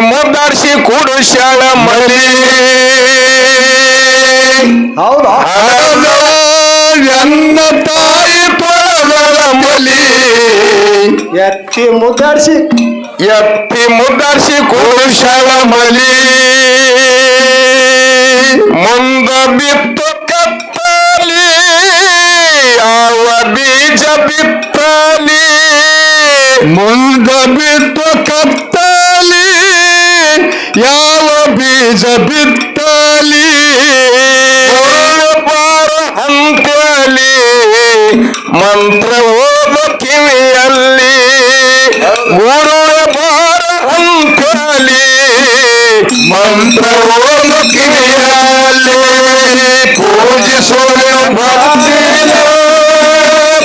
ಮುದ್ದಾಡ್ಸಿ ಕುಡುಶಾಳ ಮಲಿ ಹೌದಾ ಎನ್ನ ತಾಯಿ ತೊಳೆದಳ ಮಲಿ ಎತ್ತಿ ಮುದ್ದಾಡ್ಸಿ ಕುಡುಶಾಳ ಮಲಿ ಮುಂದ ಬಿತ್ತು ಕತ್ತಲಿ ಯಾವ ಬೀಜ ಬಿತ್ತಲಿ ಮುಂದ ಬಿತ್ತು ಕತ್ತಲಿ ಯಾವ ಬೀಜ ಬಿತ್ತಲಿ ಬಾರ ಹಂತಲಿ ಮಂತ್ರ ಓದ ಕಿವಿಯಲ್ಲಿ ಗುರುಳ ಬಾರ ಹಂತಲಿ ಮಂತ್ರ ಓದ ಕಿವಿಯಲ್ಲಿ ಪೂಜಿಸುವ ಭಕ್ತಿಯ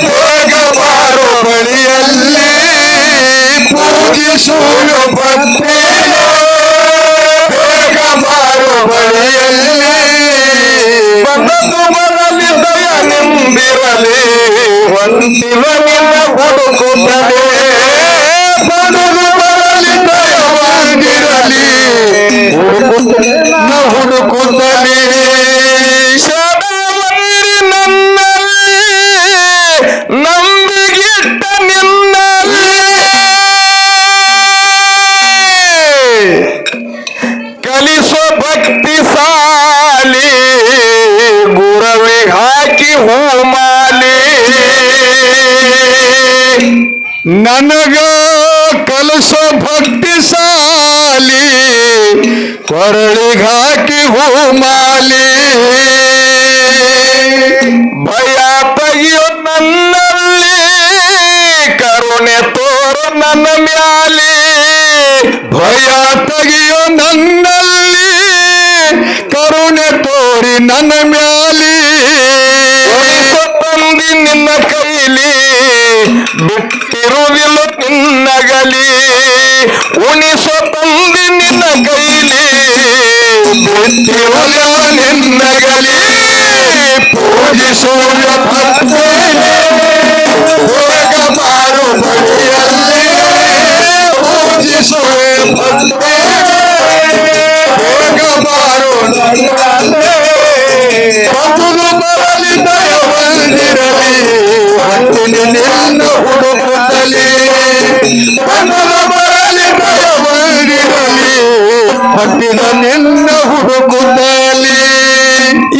ಭಗವಾರು ಬಳಿಯಲ್ಲಿ ಪೂಜಿಸುವ ಭಕ್ತಿಯ ಭಗವಾರು ಬಳಿಯಲ್ಲಿ ಬಂದದ್ದು ಬರಲಿ ದಯ ನಿಂದಿರಲಿ ಒಂದಿನ ನಿನ್ನ ಹುಡುಕುತ್ತದೆ ಬಂದದು ಬರಲಿ ದಯವಾಗಿರಲಿ ಹುಡುಕುತ್ತದೆ ಶರಣವರಿ ನನ್ನಲ್ಲಿ ನಂಬಿಗಿಟ್ಟ ನಿನ್ನಲ್ಲಿ ಕಲಿಸೋ ಭಕ್ತಿ ಸಾಲಿ ಗುರವಿ ಹಾಕಿ ಹೂಮಾಲಿ ನನಗ ಕಲಿಸೋ ಭಕ್ತಿ ಸಾಲಿ ಕೊರಳಿಗಾಕಿ ಹೂಮಾಲಿ ಭಯ ತೆಗೆಯೋ ನನ್ನಲ್ಲಿ ಕರುಣೆ ತೋರು ನನ್ನ ಮ್ಯಾಲಿ ಭಯ ತೆಗೆಯೋ ನನ್ನಲ್ಲಿ ಕರುಣೆ ತೋರಿ ನನ್ನ ಮ್ಯಾಲಿ ತಂದಿ ನಿನ್ನ ಕೈಲಿ ಬಿಟ್ಟಿರುವುದಿಲ್ಲ ನಿನ್ನಗಲಿ ಉಣಿಸೋ ತಂದಿ ನಿನ್ನ ಕೈಲಿ ಬಿಟ್ಟಿರುವುದಿಲ್ಲ ನಿನ್ನಗಲಿ ಪೂಜಿಸುವ ಭಕ್ತನೇ ಹೋಗಬಾರು ಬಳಿಯಲ್ಲಿ ಪೂಜಿಸುವ ಭಕ್ತನೇ ಹೋಗಬಾರು ಬಂದು ಬರಲಿ ದಯವಂದಿರಲಿ ಹಟ್ಟಿನ ನಿನ್ನ ಹುಡುಕುತ್ತಲಿ ಬಂದು ಬರಲಿ ದಯವಂದಿರಲಿ ಹಟ್ಟಿನ ನಿನ್ನ ಹುಡುಕುತ್ತಲಿ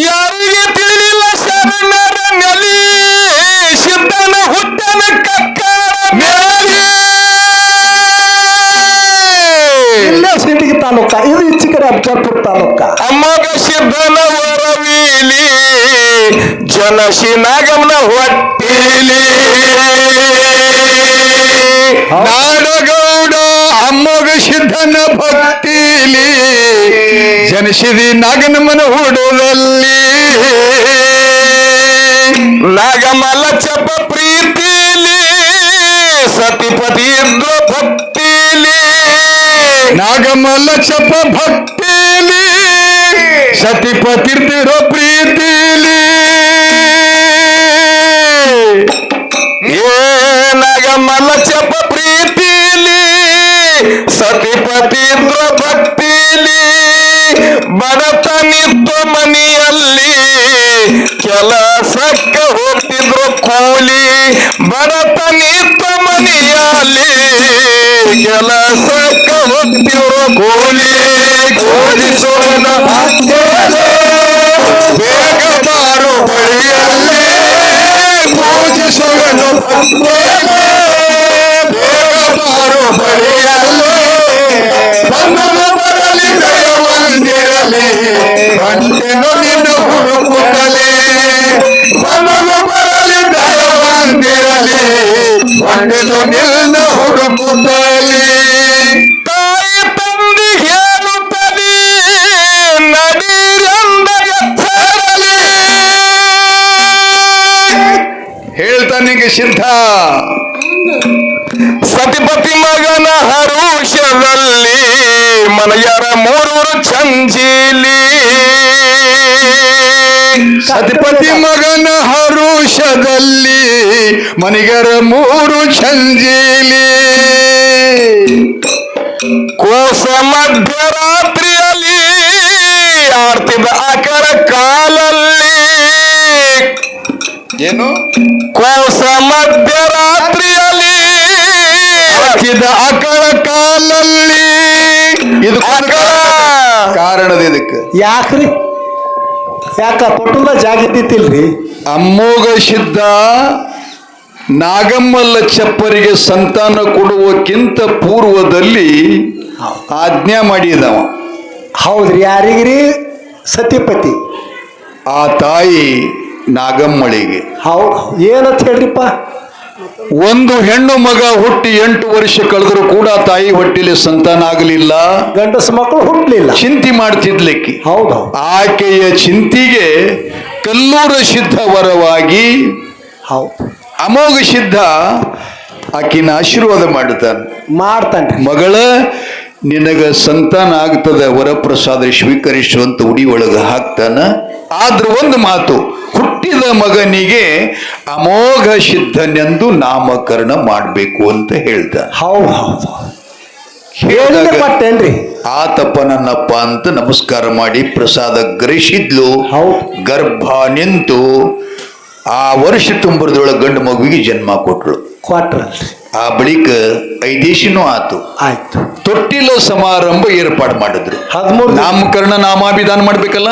ಯಾರಿಗೆ ತಿಳಿಲಿಲ್ಲ ಶರಣರ ನೆಲಿ ಸಿದ್ಧನ ಹುಟ್ಟನ ಕಕ್ಕರ ಮೇಲೆ ಇಲ್ಲೇ ಸಿಟಿಗೆ ತಾಲೂಕ ಇದು ಈಚೆಕಡೆ ಅಬ್ಜಾಪುರ ತಾಲೂಕ ಅಮ್ಮಗ ಸಿದ್ಧನ ವರವೀಲಿ ಜನಶಿ ನಾಗಮನ ಹೊಟ್ಟಿಲಿ ನಾಡಗೌಡ ಅಮ್ಮಗ ಸಿದ್ಧನ ಭಕ್ತಿಲಿ ಜನಶಿದಿ ನಾಗನಮನ ಹುಡುದಲ್ಲಿ ನಾಗಮಲ ಚಪ ಪ್ರೀತಿಲಿ ಸತಿಪತಿ ಇದ್ರು ಭಕ್ತಿಲಿ ನಾಗಮಲ್ಲ ಚಪ ಭಕ್ತಿಲಿ ಸತಿಪತಿರ್ತಿರೋ ಪ್ರೀತಿಲಿ ಏ ನಾಗಮಲ್ಲ ಚಪ ಪ್ರೀತಿಲಿ ಸತಿಪತಿರ್ತಿರೋ ಭಕ್ತಿಲಿ ಬಡತನಿತ್ತು ಮನೆಯಲ್ಲಿ ಕೆಲಸಕ್ಕೆ ಹೋಗ್ತಿದ್ರು ಕೂಲಿ ಬಡತನಿತ್ತು ಮನೆಯಲ್ಲಿ ಕೆಲಸಕ್ಕೆ ಹೋಗ್ತಿದ್ರು ಕೂಲಿ ಕೂಲಿಸೋಣ ಬೇಗ ಬಾರು ಬಳಿಯಲ್ಲಿ ಪೂಜಿಸೋಣ ಬೇಗ ಬಾರು ಬಳಿಯಲ್ಲಿ ಬಂದು ಬರಲಿ ದಯವಂದಿರಲಿ ಗಂಟೆನು ನಿನ್ನ ಹುಡುಕುತ್ತಲೇ ಬಂದು ಬರಲಿ ದಯವಂದಿರಲಿ ಗಂಟೆನು ನಿನ್ನ ಹುಡುಕುತ್ತಲೇ ತಾಯಿ ತಂದೆ ಹೇಳುತ್ತಲೇ ನಡೀರಂದ ಎತ್ತರಲಿ ಹೇಳ್ತಾನಿಗೆ ಸಿದ್ಧ ಸತಿಪತಿ ಮಗನ ಹರುಷದಲ್ಲಿ ಮನೆಯರ ಮೂರೂರು ಚಂಜೀಲಿ ಸತಿಪತಿ ಮಗನ ಹರುಷದಲ್ಲಿ ಮನಿಗರ ಮೂರು ಚಂಜೀಲಿ ಕೋಸ ಮಧ್ಯರಾತ್ರಿಯಲ್ಲಿ ಆಡ್ತಿದ್ದ ಆಕಳ ಕಾಲಲ್ಲಿ ಏನು ಕೋಸ ಮಧ್ಯರಾತ್ರಿಯಲ್ಲಿ ಆಡ್ತಿದ್ದ ಆಕಳ ಕಾಲಲ್ಲಿ ಇದು ಕಾರಣದ ಇದಕ್ಕೆ ಯಾಕ್ರಿ ಯಾಕ ತೊಟ್ಟಲ ಜಾಗಿದ್ದಿತ್ತಿಲ್ರಿ ಅಮೋಘ ಸಿದ್ಧ ನಾಗಮ್ಮಲ್ಲ ಚಪ್ಪರಿಗೆ ಸಂತಾನ ಕೊಡುವಕ್ಕಿಂತ ಪೂರ್ವದಲ್ಲಿ ಆಜ್ಞಾ ಮಾಡಿದವ. ಹೌದ್ರಿ ಯಾರಿಗ್ರಿ? ಸತಿಪತಿ ಆ ತಾಯಿ ನಾಗಮ್ಮಳಿಗೆ ಹೌದು ಏನಂತ ಹೇಳ್ರಿಪ್ಪ ಒಂದು ಹೆಣ್ಣು ಮಗ ಹುಟ್ಟಿ 8 ವರ್ಷ ಕಳೆದರೂ ಕೂಡ ತಾಯಿ ಹೊಟ್ಟಿಲಿ ಸಂತಾನ ಆಗಲಿಲ್ಲ, ಗಂಡಸ ಮಕ್ಕಳು ಹುಟ್ಟಲಿಲ್ಲ, ಚಿಂತೆ ಮಾಡ್ತಿದ್ಲಿಕ್ಕೆ. ಹೌದು ಆಕೆಯ ಚಿಂತಿಗೆ ಕಲ್ಲೂರ ಸಿದ್ಧ ವರವಾಗಿ ಹೌದು ಅಮೋಘ ಸಿದ್ಧ ಆಕಿನ ಆಶೀರ್ವಾದ ಮಾಡ್ತಾನ್ರಿ. ಮಗಳ ನಿನಗ ಸಂತಾನ ಆಗ್ತದ, ವರಪ್ರಸಾದ ಸ್ವೀಕರಿಸುವಂತ ಉಡಿ ಒಳಗ ಹಾಕ್ತಾನ. ಆದ್ರ ಒಂದು ಮಾತು, ಹುಟ್ಟಿದ ಮಗನಿಗೆ ಅಮೋಘ ಸಿದ್ಧನೆಂದು ನಾಮಕರಣ ಮಾಡಬೇಕು ಅಂತ ಹೇಳ್ದ. ಹೌದು ಹೌದು ಹೇಳಿದೇನ್ರಿ. ಆತಪ್ಪ ನನ್ನಪ್ಪ ಅಂತ ನಮಸ್ಕಾರ ಮಾಡಿ ಪ್ರಸಾದ ಗ್ರಹಿಸಿದ್ಲು. ಗರ್ಭ ನಿಂತು ಆ ವರ್ಷ ತುಂಬರದೊಳಗೆ ಗಂಡು ಮಗುವಿಗೆ ಜನ್ಮ ಕೊಟ್ರು. ಆ ಬಳಿಕ 5 ದಿವಸನೂ ಆತು. ಆಯ್ತು. ತೊಟ್ಟಿಲ ಸಮಾರಂಭ ಏರ್ಪಾಡು ಮಾಡಿದ್ರು. 13 ನಾಮಕರಣ ನಾಮಾಭಿಧಾನ ಮಾಡ್ಬೇಕಲ್ಲ.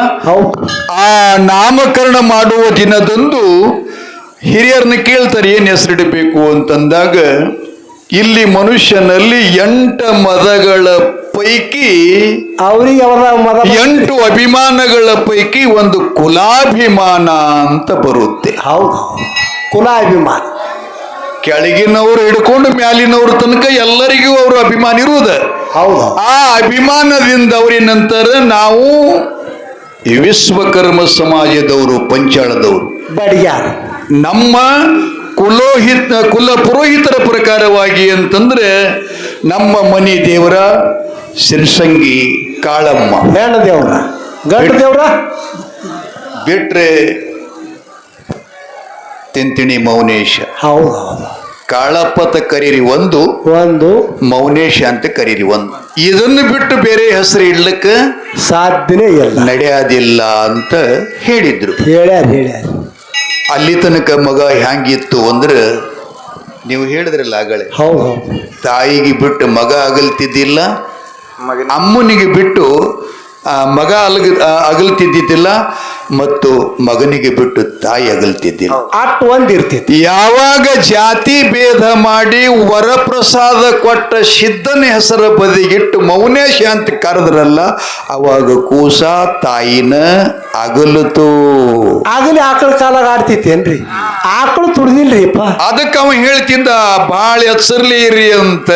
ಆ ನಾಮಕರಣ ಮಾಡುವ ದಿನದಂದು ಹಿರಿಯರನ್ನ ಕೇಳ್ತಾರೆ ಏನ್ ಹೆಸರಿಡಬೇಕು ಅಂತಂದಾಗ ಇಲ್ಲಿ ಮನುಷ್ಯನಲ್ಲಿ 8 ಮದಗಳ ಪೈಕಿ ಅವರಿಗೆ 8 ಅಭಿಮಾನಗಳ ಪೈಕಿ ಒಂದು ಕುಲಾಭಿಮಾನ ಅಂತ ಬರುತ್ತೆ. ಹೌದು, ಕುಲಾಭಿಮಾನ. ಕೆಳಗಿನವರು ಹಿಡ್ಕೊಂಡು ಮ್ಯಾಲಿನವ್ರ ತನಕ ಎಲ್ಲರಿಗೂ ಅವರು ಅಭಿಮಾನ ಇರುವುದ. ಹೌದು. ಆ ಅಭಿಮಾನದಿಂದ ಅವರ ನಂತರ ನಾವು ವಿಶ್ವಕರ್ಮ ಸಮಾಜದವರು, ಪಂಚಾಳದವರು, ಬಡಿಯಾರ ನಮ್ಮ ಕುಲ ಪುರೋಹಿತರ ಪ್ರಕಾರವಾಗಿ ಅಂತಂದ್ರೆ ನಮ್ಮ ಮನಿ ದೇವರ ಸಿರ್ಸಂಗಿ ಕಾಳಮ್ಮ, ಹೆಣ್ಣು ದೇವ್ರ, ಗಂಡು ದೇವ್ರ ಬಿಟ್ರೆ ತಿಂತಿಣಿ ಮೌನೇಶ. ಹೌದು. ಕಾಳಪ್ಪತ ಕರೀರಿ ಒಂದು, ಮೌನೇಶ ಅಂತ ಕರೀರಿ ಒಂದು. ಇದನ್ನು ಬಿಟ್ಟು ಬೇರೆ ಹೆಸರು ಇಡ್ಲಿಕ್ಕ ಸಾಧ್ಯನೇ ಇಲ್ಲ, ನಡೆಯೋದಿಲ್ಲ ಅಂತ ಹೇಳಿದ್ರು. ಹೇಳ್ಯಾರ. ಅಲ್ಲಿ ತನಕ ಮಗ ಹ್ಯಾಂಗಿತ್ತು ಅಂದ್ರೆ ನೀವು ಹೇಳಿದ್ರಲ್ಲ ಆಗಲೇ, ಹೌದು, ತಾಯಿಗೆ ಬಿಟ್ಟು ಮಗ ಅಗಲ್ತಿದ್ದಿಲ್ಲ, ಅಮ್ಮನಿಗೆ ಬಿಟ್ಟು ಮಗ ಅಗಲ್ತಿದ್ದಿದ್ದಿಲ್ಲ, ಮತ್ತು ಮಗನಿಗೆ ಬಿಟ್ಟು ತಾಯಿ ಅಗಲ್ತಿದ್ದಿಲ್ಲ. ಅಟ್ಟು ಒಂದಿರ್ತಿತ್ತು. ಯಾವಾಗ ಜಾತಿ ಭೇದ ಮಾಡಿ ವರಪ್ರಸಾದ ಕೊಟ್ಟ ಸಿದ್ಧನ ಹೆಸರ ಬದಿಗಿಟ್ಟು ಮೌನೇಶ ಅಂತ ಕರೆದ್ರಲ್ಲ, ಅವಾಗ ಕೂಸ ತಾಯಿನ ಅಗಲತು. ಆಗಲಿ ಆಕಳ ಕಾಲಾಗ ಆಡ್ತಿತ್ತೇನ್ರಿ? ಆಕಳು ತುಡ್ದಿಲ್ರಿಪ್ಪ. ಅದಕ್ಕೆ ಅವ ಹೇಳ್ತಿದ್ದ ಬಾಳ ಎಚ್ಚರ್ಲಿ ಇರಿ ಅಂತ.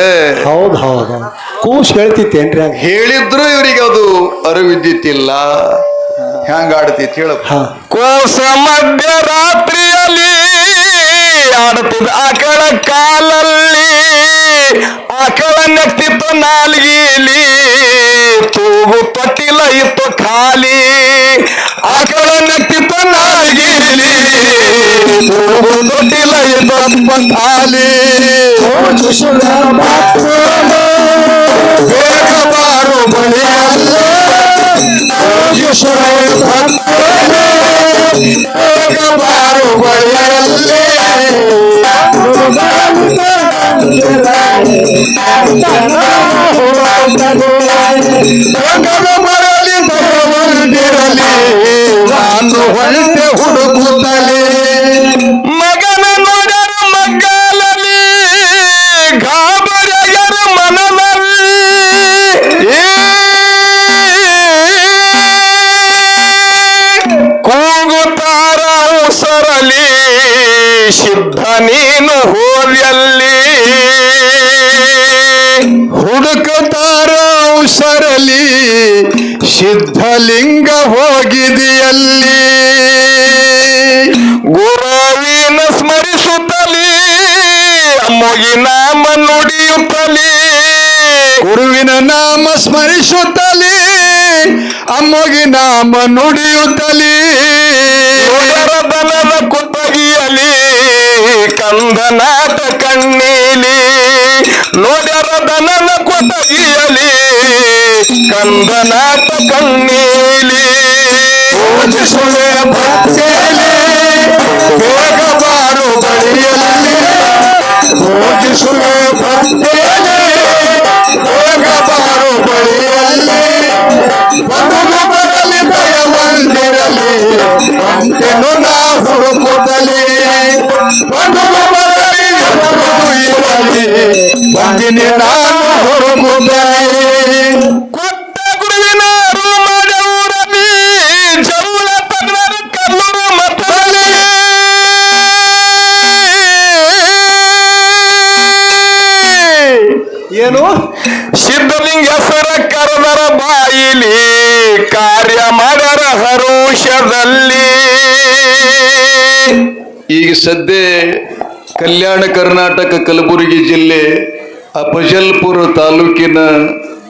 ಹೌದು ಹೌದು, ಕೂಸ್ ಹೇಳ್ತಿತ್ತೇನ್ರಿ? ಹೇಳಿದ್ರು ಇವರಿಗೆ ಅದು ಅರಿವಿದ್ದಿತ್ತಿಲ್ಲ. ಹ್ಯಾಂಗ ಆಡ್ತಿತ್ತು ಹೇಳಪ್ಪ. ಕೋಸ ಮಧ್ಯರಾತ್ರಿಯಲ್ಲಿ ಆಡುತ್ತಿದ್ದ ಆಕಳ ಕಾಲಲ್ಲಿ, ಆಕಳ ನೆಕ್ತಿತ್ತು ನಾಲ್ಗಿಲಿ, ತೂಗು ತೊಟ್ಟಿಲ ಇತ್ತು ಖಾಲಿ. ಆಕಳ ನೆಕ್ತಿತ್ತು ನಾಲ್ಗಿಲಿ, ತೂಗು ತೊಟ್ಟಿಲ ಇತ್ತು ಖಾಲಿ. ಬೇಗ ಬಾರು ಬಳಿಯಲ್ಲ ಬಾರು ಬಳಿಯಲ್ಲೇ ಮರಳಿ ಬರಲಿ ನಾನು ಹೊರಟೆ ಹುಡುಕುತ್ತಲೇ. ಮಗನ ನೋಡರ ಮಗ್ಗಲಲ್ಲಿ, ಗಾಬರಿಯರ ಮನದಲ್ಲಿ, ಕೂಗುತ್ತಾರ ಉಸರಲಿ, ಸಿದ್ಧ ನೀನು ಹೋದಲ್ಲಿ. ಹುಡುಕುತ್ತಾರ ಉಸರಲಿ, ಸಿದ್ಧಲಿಂಗ ಹೋಗಿದೆಯಲ್ಲಿ. ಗುರುವಿನ ಸ್ಮರಿಸುತ್ತಲೇ ಅಮ್ಮೋಗಿ ನಾಮ ನುಡಿಯುತ್ತಲೇ. ಗುರುವಿನ ನಾಮ ಸ್ಮರಿಸುತ್ತಲೇ ಅಮ್ಮೋಗಿ ನಾಮ ನುಡಿಯುತ್ತಲೇ. ದನದ ಕುತ್ತಗಿಯಲಿ, ಕಂದನಾಟ ಕಣ್ಣೀಲಿ. ನೋಡ್ಯಾರ ದನದ ಕುತ್ತಗಿಯಲಿ, ಚಂದನಾಟ ಕಣ್ಣೀಲಿ ಪೂಜಿಸುವೆ ಭಕ್ತಿಯಲ್ಲಿ ಬೇಗ ಬಾರು ಬಳಿಯಲ್ಲಿ ಪೂಜಿಸುವೆ ಭಕ್ತಿಯಲ್ಲಿ ಬೇಗ ಬಾರು ಬಳಿಯಲ್ಲಿ ಬದುಕು ಬರಲಿ ದಯವಂದಿರಲಿ ಅಂತೆನು ನಾ ಹುಡುಕುತ್ತಲೇ ಬದುಕು ಬರಲಿ ಎನ್ನುವುದು ಇರಲಿ ಬಂದಿನಿ ನಾನು ಹುಡುಕುತ್ತಲೇ ಕೊಟ್ಟ ಗುರುವಿನ ರೂಮಡೂರಲ್ಲಿ ಜರುಳ ತಜ್ಞರ ಕಲ್ಲೂರು ಮಠದಲ್ಲಿ ಏನು ಸಿದ್ಧಲಿಂಗ ಹೆಸರ ಕರೆದರ ಬಾಯಿಲಿ ಕಾರ್ಯ ಮಾಡರ ಹರುಷದಲ್ಲಿ ಈಗ ಸದ್ಯ ಕಲ್ಯಾಣ ಕರ್ನಾಟಕ ಕಲಬುರಗಿ ಜಿಲ್ಲೆ ಅಫಜಲ್ಪುರ ತಾಲೂಕಿನ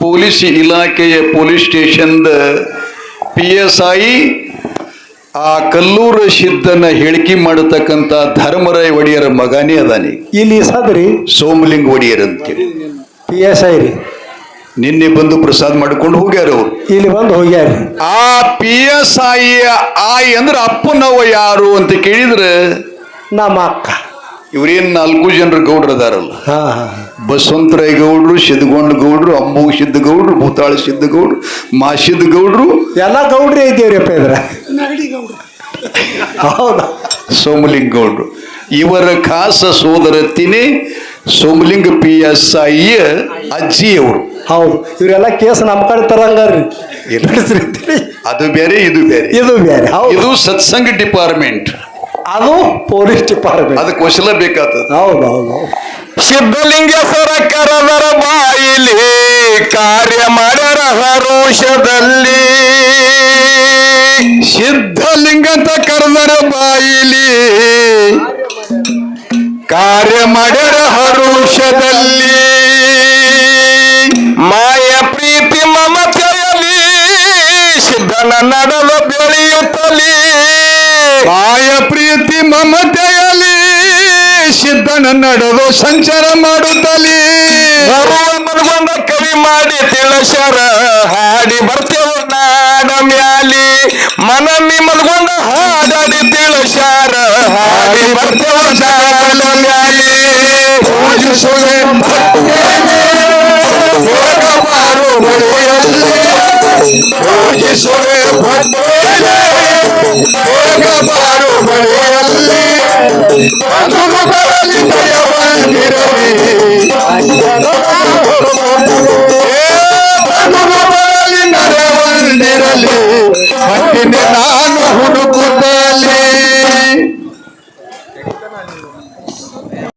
ಪೊಲೀಸ್ ಇಲಾಖೆಯ ಪೊಲೀಸ್ ಸ್ಟೇಷನ್ದ PSI ಆ ಕಲ್ಲೂರು ಸಿದ್ಧನ ಹೇಳಿಕೆ ಮಾಡತಕ್ಕಂಥ ಧರ್ಮರಾಯ ಒಡೆಯರ ಮಗನೇ ಅದಾನಿ ಇಲ್ಲಿ ಸದ್ರಿ ಸೋಮಲಿಂಗ ಒಡೆಯರ್ ಅಂತೇಳಿ PSI ರೀ ನಿನ್ನೆ ಬಂದು ಪ್ರಸಾದ ಮಾಡ್ಕೊಂಡು ಹೋಗ್ಯಾರ ಅವ್ರು. ಇಲ್ಲಿ ಬಂದು ಹೋಗ್ಯಾರಿ. ಆ PSI ಆಯ್ ಅಂದ್ರೆ ಅಪ್ಪನವ್ವ ಯಾರು ಅಂತ ಕೇಳಿದ್ರೆ ನಮ್ಮ ಅಕ್ಕ. ಇವ್ರೇನ್ 4 ಜನರು ಗೌಡ್ರು ಅದಾರಲ್ಲ, ಹಾ ಹಾ ಬಸವಂತರಾಯ ಗೌಡ್ರು, ಸಿದ್ದಗೊಂಡ ಗೌಡ್ರು, ಅಂಬು ಸಿದ್ದಗೌಡ್ರು, ಭೂತಾಳ ಸಿದ್ದಗೌಡ್ರು, ಮಾಸಿದ್ದ ಗೌಡ್ರು, ಎಲ್ಲ ಗೌಡ್ರಿ ಐದೇವ್ರಿಪ್ಪ ಇದ್ರ. ಹೌದಾ ಸೋಮಲಿಂಗ ಗೌಡ್ರು. ಇವರ ಖಾಸ ಸೋದರತ್ತಿನೇ ಸೋಮಲಿಂಗ PSI ಅಜ್ಜಿಯವರು. ಹೌದು, ಇವರೆಲ್ಲ ಕೇಸ್ ನಮ್ಮ ಕಡೆ ತರಂಗಾರ್ರಿ. ಅದು ಬೇರೆ ಇದು ಬೇರೆ. ಇದು ಬೇರೆ. ಹೌದು, ಇದು ಸತ್ಸಂಗ ಡಿಪಾರ್ಟ್ಮೆಂಟ್, ಅದು ಪೊಲೀಸ್ ಡಿಪಾರ್ಟ್ಮೆಂಟ್. ಅದಕ್ಕೆ ಕೌಶಲ ಬೇಕಾಗ್ತದೆ. ಹೌದು ಹೌದು. ಸಿದ್ಧಲಿಂಗೇಶ್ವರ ಕರೆದರ ಬಾಯಿಲಿ ಕಾರ್ಯ ಮಾಡರ ಹರುಷದಲ್ಲಿ ಸಿದ್ಧಲಿಂಗ ಅಂತ ಕರೆದರ ಬಾಯಿಲಿ ಕಾರ್ಯ ಮಾಡರ ಹರುಷದಲ್ಲಿ ಮಾಯ ಪ್ರೀತಿ ಮಮತೆಯಲ್ಲಿ ಸಿದ್ಧನ ನಡೆದು ಬೆಳೆಯುತ್ತಲೇ ಮಾಯ ಪ್ರೀತಿ ಮಮತೆಯಲ್ಲಿ ಸಿದ್ಧನ ನಡೆದು ಸಂಚಾರ ಮಾಡುತ್ತಲೇ ಮನಗೊಂಡ ಕವಿ ಮಾಡಿ ತಿಳಿಸರ ಹಾಡಿ ಬರ್ತೇವ ನಾಡ ಮ್ಯಾಲಿ ಮನಮ್ಮಿ ಮನಗೊಂಡ ಹಾಡಾಡಿ ತಿಳಿಸಾರ ಹಾಡಿ ಬರ್ತೇವ ನಾಡ ಮ್ಯಾಲಿ ಪೂಜಿಸುವೆ ಹೋಗಬಾರು ಬಳಿಯಲ್ಲಿ ಪೂಜಿಸುವೆ ಹೋಗಬಾರು ಬಳಿಯಲ್ಲಿ ಬದುಕು ಬರಲಿ ದಯವಂದಿರಲಿ ಬದುಕು ಬರಲಿ ನರವಂದಿರಲಿ ಬಂದಿನಿ ನಾನು ಹುಡುಕ